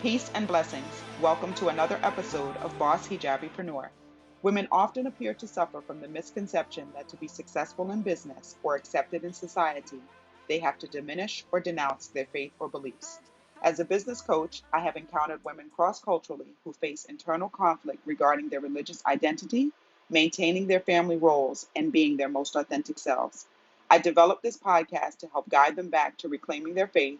Peace and blessings. Welcome to another episode of Boss Hijabipreneur. Women often appear to suffer from the misconception that to be successful in business or accepted in society, they have to diminish or denounce their faith or beliefs. As a business coach, I have encountered women cross culturally who face internal conflict regarding their religious identity, maintaining their family roles, and being their most authentic selves. I developed this podcast to help guide them back to reclaiming their faith,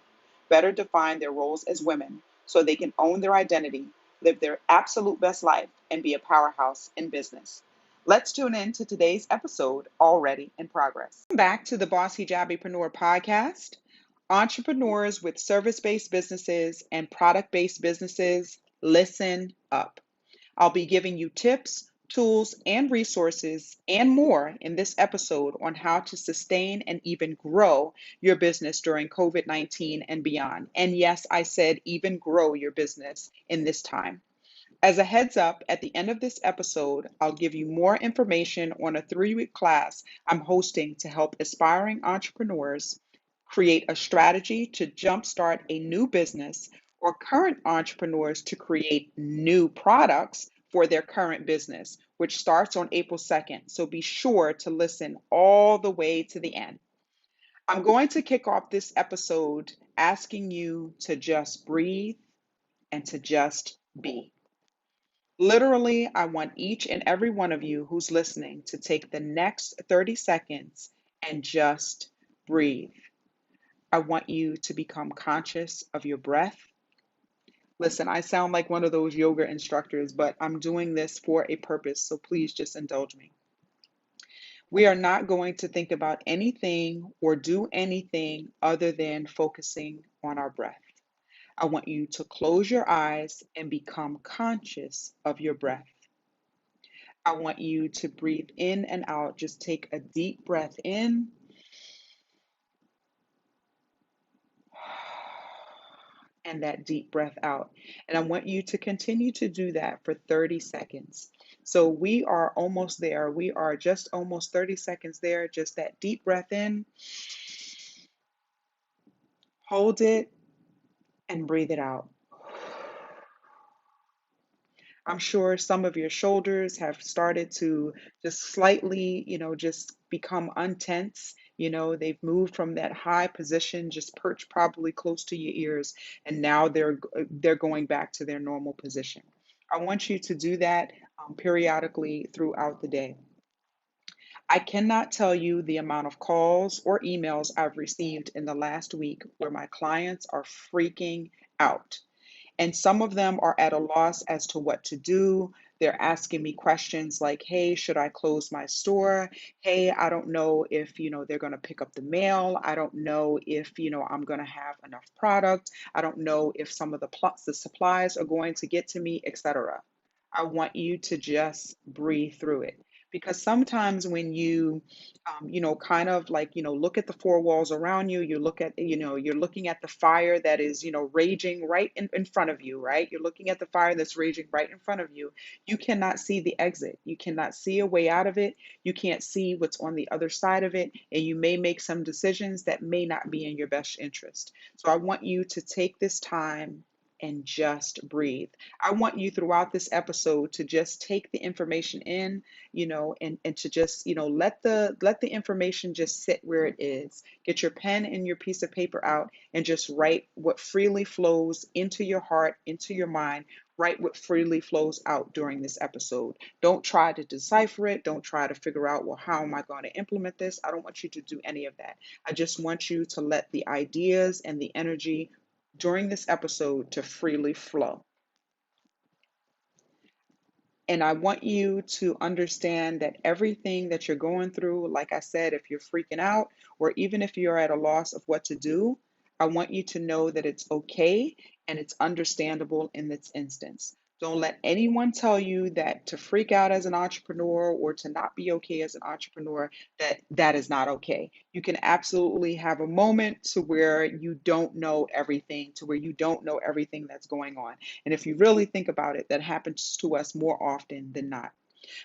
better define their roles as women so they can own their identity, live their absolute best life, and be a powerhouse in business. Let's tune in to today's episode, already in progress. Back to the Boss Hijabipreneur podcast. Entrepreneurs with service based businesses and product based businesses, listen up. I'll be giving you tips, tools, and resources and more in this episode on how to sustain and even grow your business during COVID-19 and beyond. And yes, I said even grow your business in this time. As a heads up, at the end of this episode, I'll give you more information on a 3-week class I'm hosting to help aspiring entrepreneurs create a strategy to jumpstart a new business or current entrepreneurs to create new products for their current business, which starts on April 2nd. So be sure to listen all the way to the end. I'm going to kick off this episode asking you to just breathe and to just be. Literally, I want each and every one of you who's listening to take the next 30 seconds and just breathe. I want you to become conscious of your breath. Listen, I sound like one of those yoga instructors, but I'm doing this for a purpose, so please just indulge me. We are not going to think about anything or do anything other than focusing on our breath. I want you to close your eyes and become conscious of your breath. I want you to breathe in and out. Just take a deep breath in and that deep breath out. And I want you to continue to do that for 30 seconds. So we are almost there. We are just almost 30 seconds there. Just that deep breath in, hold it, and breathe it out. I'm sure some of your shoulders have started to just slightly, just become untense. They've moved from that high position, just perched probably close to your ears, and now they're going back to their normal position. I want you to do that periodically throughout the day. I cannot tell you the amount of calls or emails I've received in the last week where my clients are freaking out. And some of them are at a loss as to what to do. They're asking me questions like, hey, should I close my store? Hey, I don't know if, they're going to pick up the mail. I don't know if, I'm going to have enough product. I don't know if some of the supplies are going to get to me, etc. I want you to just breathe through it. Because sometimes when you, kind of like, look at the four walls around you, you look at, you're looking at the fire that is, raging right in front of you, right? You're looking at the fire that's raging right in front of you. You cannot see the exit. You cannot see a way out of it. You can't see what's on the other side of it. And you may make some decisions that may not be in your best interest. So I want you to take this time and just breathe. I want you throughout this episode to just take the information in, and to just, let the information just sit where it is. Get your pen and your piece of paper out and just write what freely flows into your heart, into your mind. Write what freely flows out during this episode. Don't try to decipher it. Don't try to figure out, well, how am I going to implement this? I don't want you to do any of that. I just want you to let the ideas and the energy during this episode to freely flow. And I want you to understand that everything that you're going through, like I said, if you're freaking out, or even if you're at a loss of what to do, I want you to know that it's okay and it's understandable in this instance. Don't let anyone tell you that to freak out as an entrepreneur or to not be okay as an entrepreneur, that is not okay. You can absolutely have a moment to where you don't know everything, to where you don't know everything that's going on. And if you really think about it, that happens to us more often than not.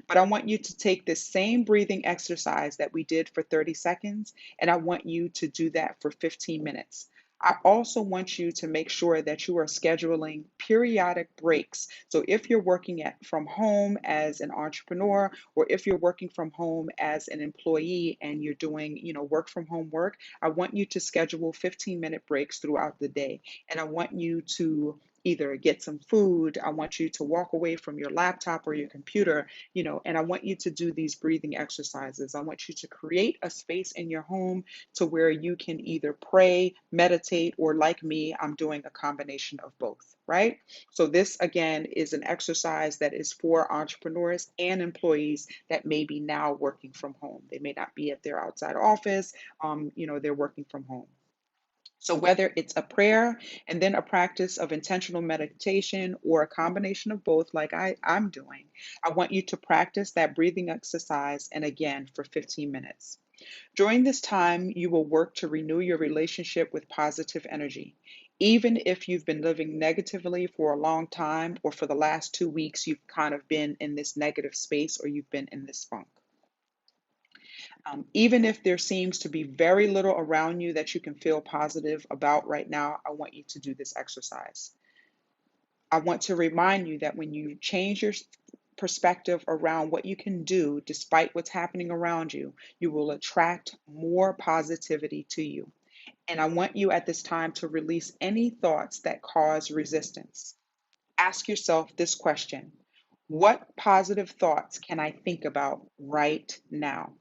But I want you to take this same breathing exercise that we did for 30 seconds, and I want you to do that for 15 minutes. I also want you to make sure that you are scheduling periodic breaks. So if you're working at from home as an entrepreneur, or if you're working from home as an employee and you're doing, work from home work, I want you to schedule 15-minute breaks throughout the day. And I want you to either get some food, I want you to walk away from your laptop or your computer, and I want you to do these breathing exercises. I want you to create a space in your home to where you can either pray, meditate, or like me, I'm doing a combination of both, right? So this again is an exercise that is for entrepreneurs and employees that may be now working from home. They may not be at their outside office, they're working from home. So whether it's a prayer and then a practice of intentional meditation or a combination of both, like I'm doing, I want you to practice that breathing exercise and again for 15 minutes. During this time, you will work to renew your relationship with positive energy. Even if you've been living negatively for a long time, or for the last 2 weeks, you've kind of been in this negative space or you've been in this funk. Even if there seems to be very little around you that you can feel positive about right now, I want you to do this exercise. I want to remind you that when you change your perspective around what you can do despite what's happening around you, you will attract more positivity to you. And I want you at this time to release any thoughts that cause resistance. Ask yourself this question: what positive thoughts can I think about right now?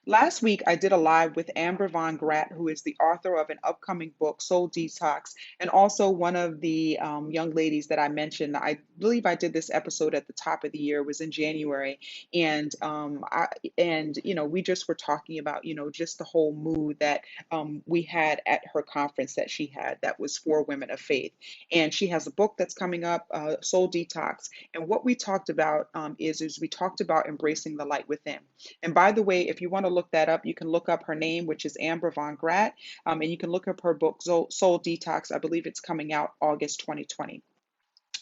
Last week, I did a live with Amber Von Gratt, who is the author of an upcoming book, Soul Detox, and also one of the young ladies that I mentioned. I believe I did this episode at the top of the year. It was in January, and we just were talking about just the whole mood that we had at her conference that she had that was for women of faith. And she has a book that's coming up, Soul Detox. And what we talked about is we talked about embracing the light within. And by the way, if you want to look that up, you can look up her name, which is Amber Von Gratt, and you can look up her book, Soul Detox. I believe it's coming out August 2020.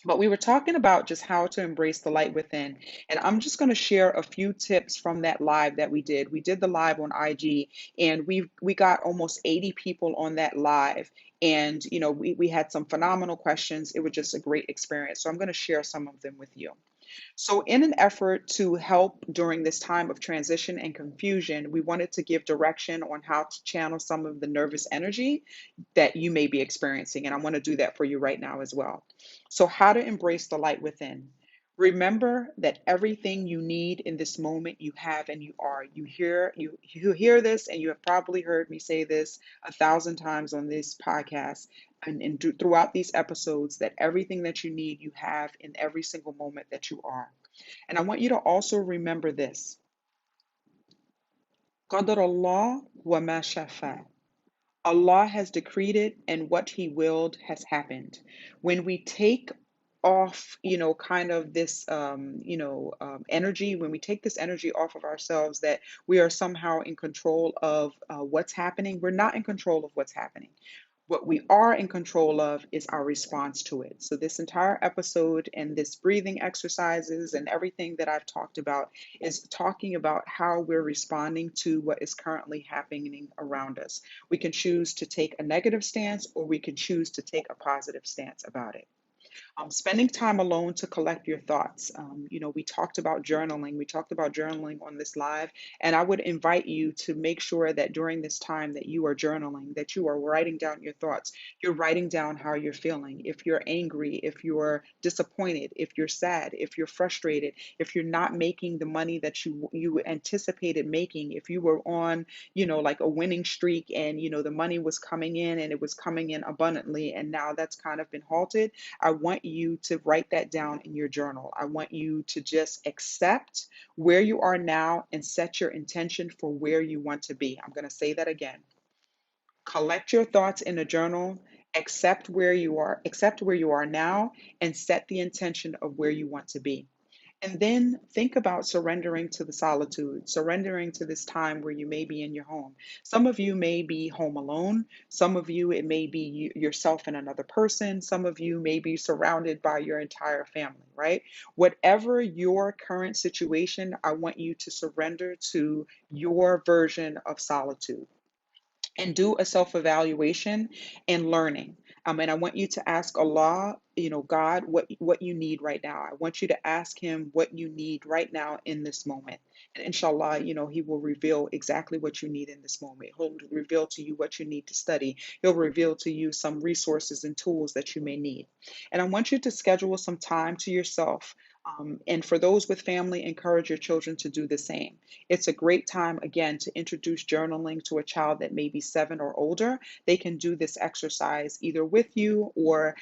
But we were talking about just how to embrace the light within. And I'm just going to share a few tips from that live that we did. We did the live on IG, and we got almost 80 people on that live. And we had some phenomenal questions. It was just a great experience. So I'm going to share some of them with you. So, in an effort to help during this time of transition and confusion, we wanted to give direction on how to channel some of the nervous energy that you may be experiencing. And I want to do that for you right now as well. So, how to embrace the light within. Remember that everything you need in this moment you have and you are. You hear this, and you have probably heard me say this 1,000 times on this podcast and throughout these episodes, that everything that you need you have in every single moment that you are. And I want you to also remember this. قدر الله وما شاء. Allah has decreed it, and what He willed has happened. When we take off, kind of this, energy, when we take this energy off of ourselves, that we are somehow in control of what's happening, we're not in control of what's happening. What we are in control of is our response to it. So, this entire episode and this breathing exercises and everything that I've talked about is talking about how we're responding to what is currently happening around us. We can choose to take a negative stance, or we can choose to take a positive stance about it. Spending time alone to collect your thoughts. We talked about journaling. We talked about journaling on this live, and I would invite you to make sure that during this time that you are journaling, that you are writing down your thoughts. You're writing down how you're feeling. If you're angry, if you're disappointed, if you're sad, if you're frustrated, if you're not making the money that you anticipated making, if you were on, like a winning streak, and the money was coming in and it was coming in abundantly, and now that's kind of been halted. I want you to write that down in your journal. I want you to just accept where you are now and set your intention for where you want to be. I'm going to say that again. Collect your thoughts in a journal, accept where you are now, and set the intention of where you want to be. And then think about surrendering to the solitude, surrendering to this time where you may be in your home. Some of you may be home alone. Some of you, it may be yourself and another person. Some of you may be surrounded by your entire family, right? Whatever your current situation, I want you to surrender to your version of solitude. and do a self-evaluation and learning. And I want you to ask Allah, God, what you need right now. I want you to ask him what you need right now in this moment. And inshallah, he will reveal exactly what you need in this moment. He'll reveal to you what you need to study. He'll reveal to you some resources and tools that you may need. And I want you to schedule some time to yourself. And for those with family, encourage your children to do the same. It's a great time, again, to introduce journaling to a child that may be 7 or older. They can do this exercise either with you, or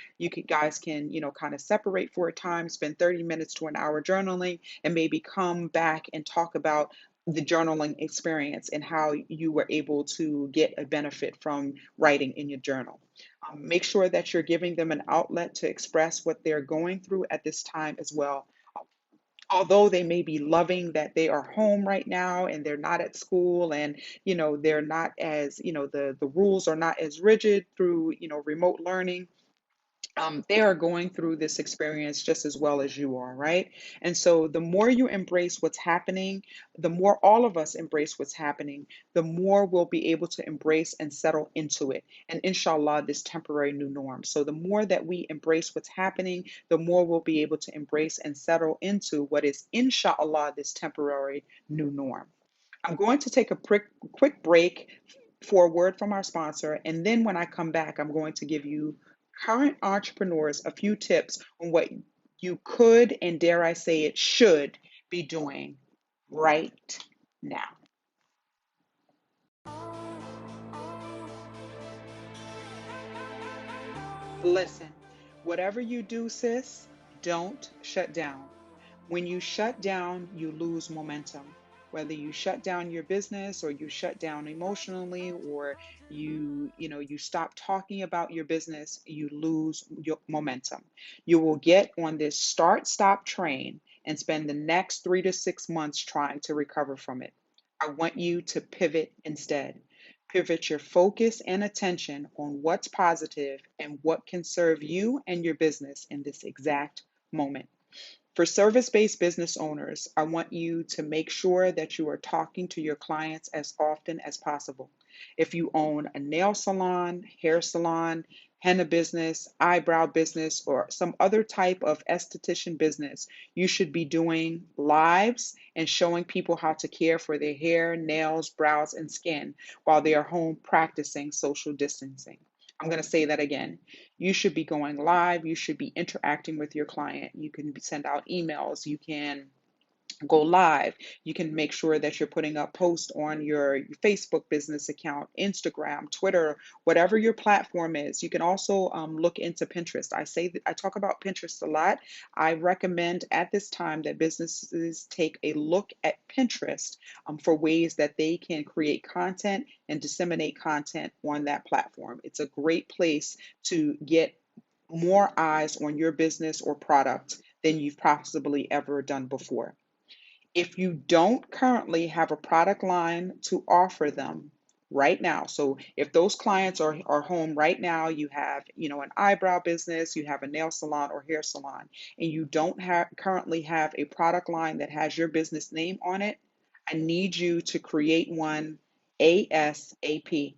guys can, kind of separate for a time, spend 30 minutes to an hour journaling, and maybe come back and talk about the journaling experience and how you were able to get a benefit from writing in your journal. Make sure that you're giving them an outlet to express what they're going through at this time as well. Although they may be loving that they are home right now and they're not at school, and they're not as, the rules are not as rigid through remote learning, they are going through this experience just as well as you are, right? And so the more you embrace what's happening, the more all of us embrace what's happening, the more we'll be able to embrace and settle into it. And inshallah, this temporary new norm. So the more that we embrace what's happening, the more we'll be able to embrace and settle into what is inshallah this temporary new norm. I'm going to take a quick break for a word from our sponsor, and then when I come back, I'm going to give you current entrepreneurs a few tips on what you could, and dare I say it, should be doing right now. Listen, whatever you do, sis, don't shut down. When you shut down, you lose momentum. Whether you shut down your business, or you shut down emotionally, or you stop talking about your business, you lose your momentum. You will get on this start stop train and spend the next 3 to 6 months trying to recover from it. I want you to pivot instead. Pivot your focus and attention on what's positive and what can serve you and your business in this exact moment. For service-based business owners, I want you to make sure that you are talking to your clients as often as possible. If you own a nail salon, hair salon, henna business, eyebrow business, or some other type of esthetician business, you should be doing lives and showing people how to care for their hair, nails, brows, and skin while they are home practicing social distancing. I'm going to say that again. You should be going live. You should be interacting with your client. You can send out emails. You can go live. You can make sure that you're putting up posts on your Facebook business account, Instagram, Twitter, whatever your platform is. You can also look into Pinterest. I talk about Pinterest a lot. I recommend at this time that businesses take a look at Pinterest for ways that they can create content and disseminate content on that platform. It's a great place to get more eyes on your business or product than you've possibly ever done before. If you don't currently have a product line to offer them right now, so if those clients are home right now, you have, an eyebrow business, you have a nail salon or hair salon, and you don't currently have a product line that has your business name on it, I need you to create one ASAP.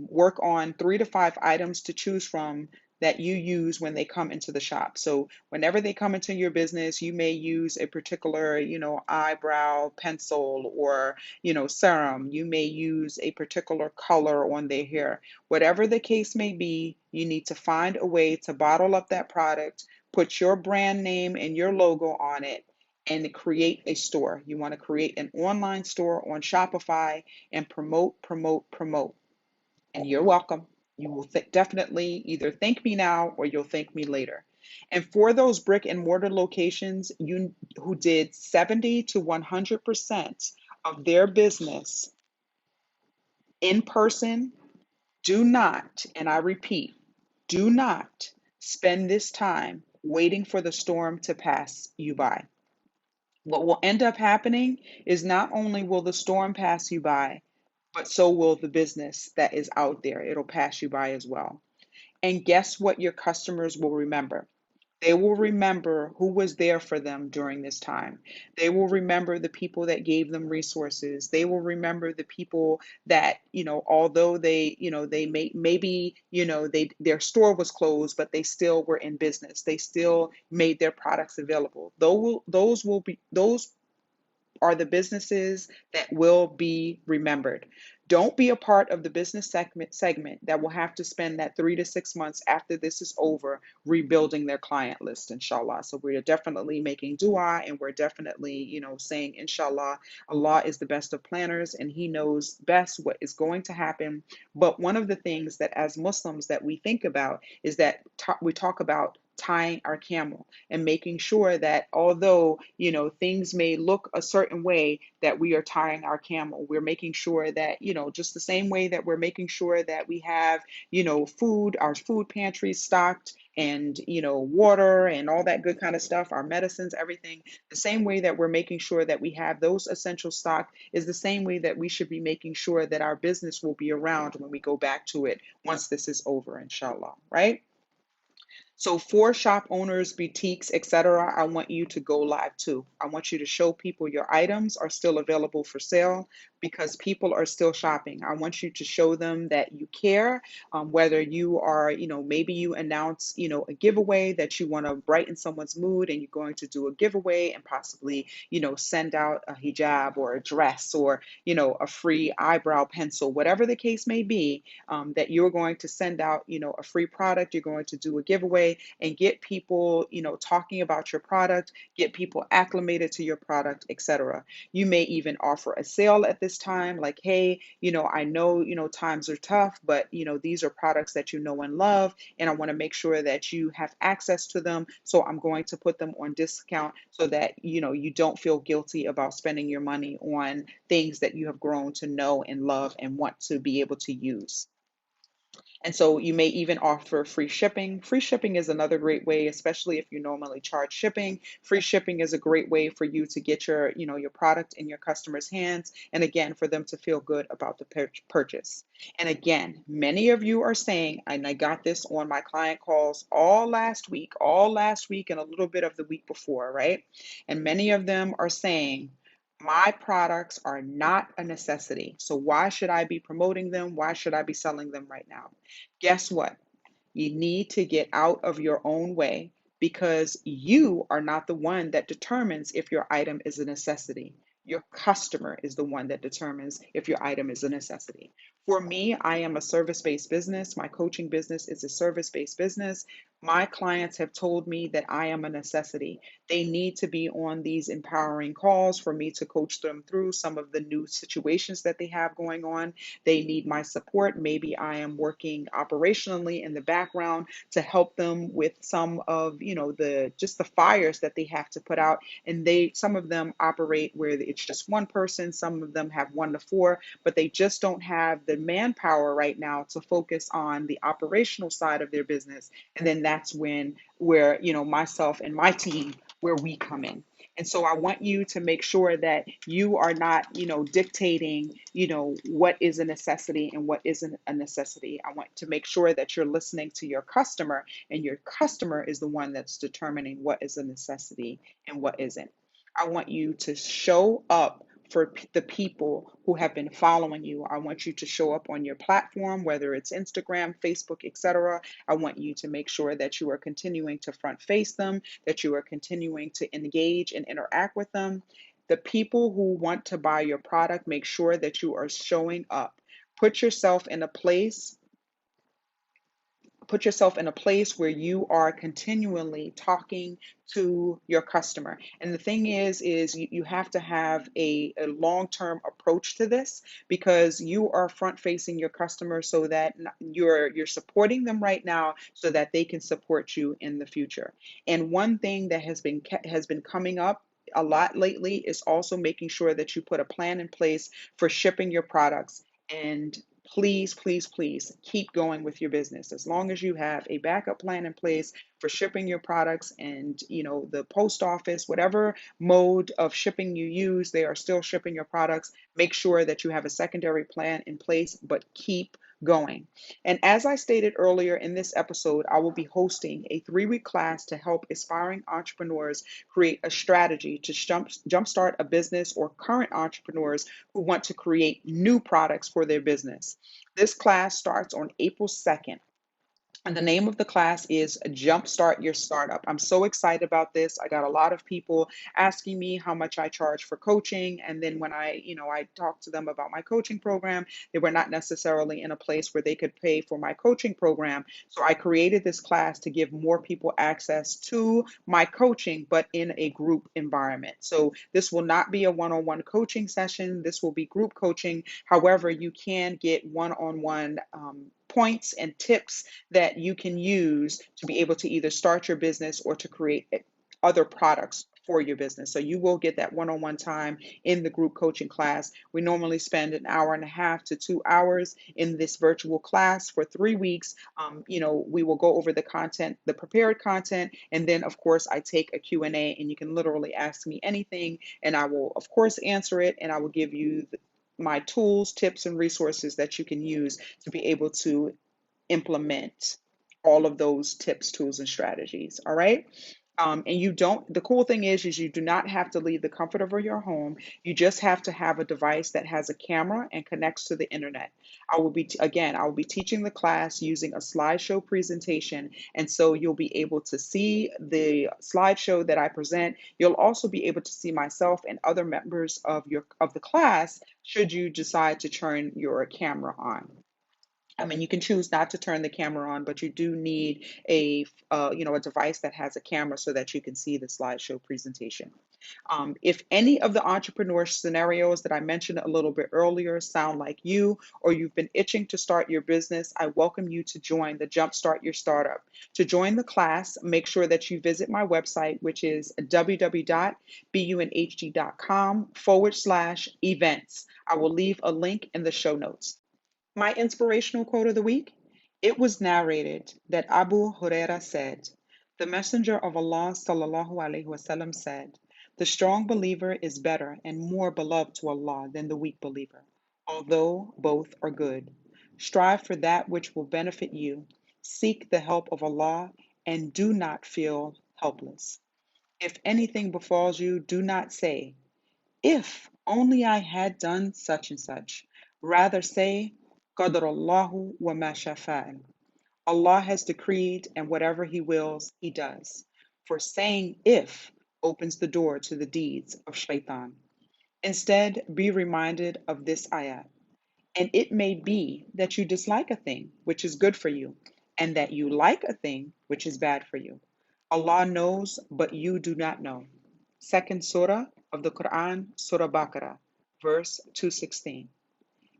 Work on 3 to 5 items to choose from that you use when they come into the shop. So whenever they come into your business, you may use a particular, eyebrow pencil, or, serum. You may use a particular color on their hair. Whatever the case may be, you need to find a way to bottle up that product, put your brand name and your logo on it, and create a store. You want to create an online store on Shopify and promote, promote, promote. And you're welcome. You will definitely either thank me now or you'll thank me later. And for those brick and mortar locations who did 70 to 100% of their business in person, do not, and I repeat, do not spend this time waiting for the storm to pass you by. What will end up happening is not only will the storm pass you by, but so will the business that is out there. It'll pass you by as well. And guess what your customers will remember? They will remember who was there for them during this time. They will remember the people that gave them resources. They will remember the people that, although they, they maybe, their store was closed, but they still were in business. They still made their products available. Those are the businesses that will be remembered. Don't be a part of the business segment that will have to spend that 3 to 6 months after this is over rebuilding their client list, inshallah. So we're definitely making dua, and we're definitely, saying inshallah. Allah is the best of planners and He knows best what is going to happen. But one of the things that as Muslims that we think about is that we talk about tying our camel and making sure that although things may look a certain way, that we are tying our camel. We're making sure that just the same way that we're making sure that we have food, our food pantries stocked, and water and all that good kind of stuff, our medicines, everything, the same way that we're making sure that we have those essential stock is the same way that we should be making sure that our business will be around when we go back to it once this is over, inshallah, right? So for shop owners, boutiques, etc., I want you to go live too. I want you to show people your items are still available for sale because people are still shopping. I want you to show them that you care, whether you are, maybe you announce, a giveaway that you want to brighten someone's mood and you're going to do a giveaway and possibly, send out a hijab or a dress or, a free eyebrow pencil, whatever the case may be, that you're going to send out, a free product, you're going to do a giveaway and get people, talking about your product, get people acclimated to your product, etc. You may even offer a sale at this time, like, hey, I know, times are tough, but, these are products that you know and love, and I want to make sure that you have access to them. So I'm going to put them on discount so that, you don't feel guilty about spending your money on things that you have grown to know and love and want to be able to use. And so you may even offer free shipping. Free shipping is another great way, especially if you normally charge shipping. Free shipping is a great way for you to get your product in your customers' hands. And again, for them to feel good about the purchase. And again, many of you are saying, and I got this on my client calls all last week and a little bit of the week before, right? And many of them are saying, my products are not a necessity. So why should I be promoting them? Why should I be selling them right now? Guess what? You need to get out of your own way because you are not the one that determines if your item is a necessity. Your customer is the one that determines if your item is a necessity. For me, I am a service based business. My coaching business is a service based business. My clients have told me that I am a necessity. They need to be on these empowering calls for me to coach them through some of the new situations that they have going on. They need my support. Maybe I am working operationally in the background to help them with some of, the just the fires that they have to put out. And some of them operate where it's just one person, some of them have 1 to 4, but they just don't have the manpower right now to focus on the operational side of their business. And then that's where, myself and my team, where we come in. And so I want you to make sure that you are not, dictating, what is a necessity and what isn't a necessity. I want to make sure that you're listening to your customer, and your customer is the one that's determining what is a necessity and what isn't. I want you to show up for the people who have been following you. I want you to show up on your platform, whether it's Instagram, Facebook, etc. I want you to make sure that you are continuing to front face them, that you are continuing to engage and interact with them. The people who want to buy your product, make sure that you are showing up. Put yourself in a place put yourself in a place where you are continually talking to your customer. And the thing is you have to have a long-term approach to this, because you are front facing your customer so that you're supporting them right now so that they can support you in the future. And one thing that has been coming up a lot lately is also making sure that you put a plan in place for shipping your products. And please, please, please keep going with your business. As long as you have a backup plan in place for shipping your products, and the post office, whatever mode of shipping you use, they are still shipping your products. Make sure that you have a secondary plan in place, but keep going. And as I stated earlier in this episode, I will be hosting a 3-week class to help aspiring entrepreneurs create a strategy to jumpstart a business, or current entrepreneurs who want to create new products for their business. This class starts on April 2nd. And the name of the class is Jumpstart Your Startup. I'm so excited about this. I got a lot of people asking me how much I charge for coaching. And then when I talked to them about my coaching program, they were not necessarily in a place where they could pay for my coaching program. So I created this class to give more people access to my coaching, but in a group environment. So this will not be a one-on-one coaching session. This will be group coaching. However, you can get one-on-one points and tips that you can use to be able to either start your business or to create other products for your business. So you will get that one-on-one time in the group coaching class. We normally spend an hour and a half to 2 hours in this virtual class for 3 weeks. We will go over the content, the prepared content, and then of course I take a Q&A, and you can literally ask me anything, and I will of course answer it, and I will give you my tools, tips, and resources that you can use to be able to implement all of those tips, tools, and strategies. All right. The cool thing is you do not have to leave the comfort of your home. You just have to have a device that has a camera and connects to the internet. I will be teaching the class using a slideshow presentation. And so you'll be able to see the slideshow that I present. You'll also be able to see myself and other members of the class should you decide to turn your camera on. I mean, you can choose not to turn the camera on, but you do need a device that has a camera so that you can see the slideshow presentation. If any of the entrepreneur scenarios that I mentioned a little bit earlier sound like you, or you've been itching to start your business, I welcome you to join the Jumpstart Your Startup. To join the class, make sure that you visit my website, which is www.bunhd.com/events. I will leave a link in the show notes. My inspirational quote of the week: it was narrated that Abu Huraira said, the Messenger of Allah sallallahu alaihi wasallam said, the strong believer is better and more beloved to Allah than the weak believer, although both are good. Strive for that which will benefit you. Seek the help of Allah and do not feel helpless. If anything befalls you, do not say, if only I had done such and such. Rather say, Qadarallahu wa ma shafa'al. Allah has decreed, and whatever He wills, He does. For saying if opens the door to the deeds of shaitan. Instead, be reminded of this ayat. And it may be that you dislike a thing which is good for you, and that you like a thing which is bad for you. Allah knows, but you do not know. Second surah of the Quran, Surah Baqarah, verse 216.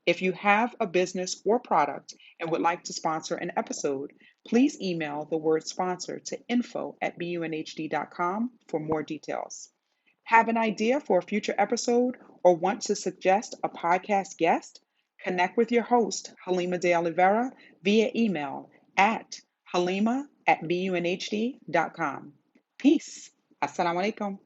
If you have a business or product and would like to sponsor an episode, please email the word sponsor to info@bunhd.com for more details. Have an idea for a future episode or want to suggest a podcast guest? Connect with your host, Halima de Oliveira, via email at halima@bunhd.com. Peace. Assalamu alaikum.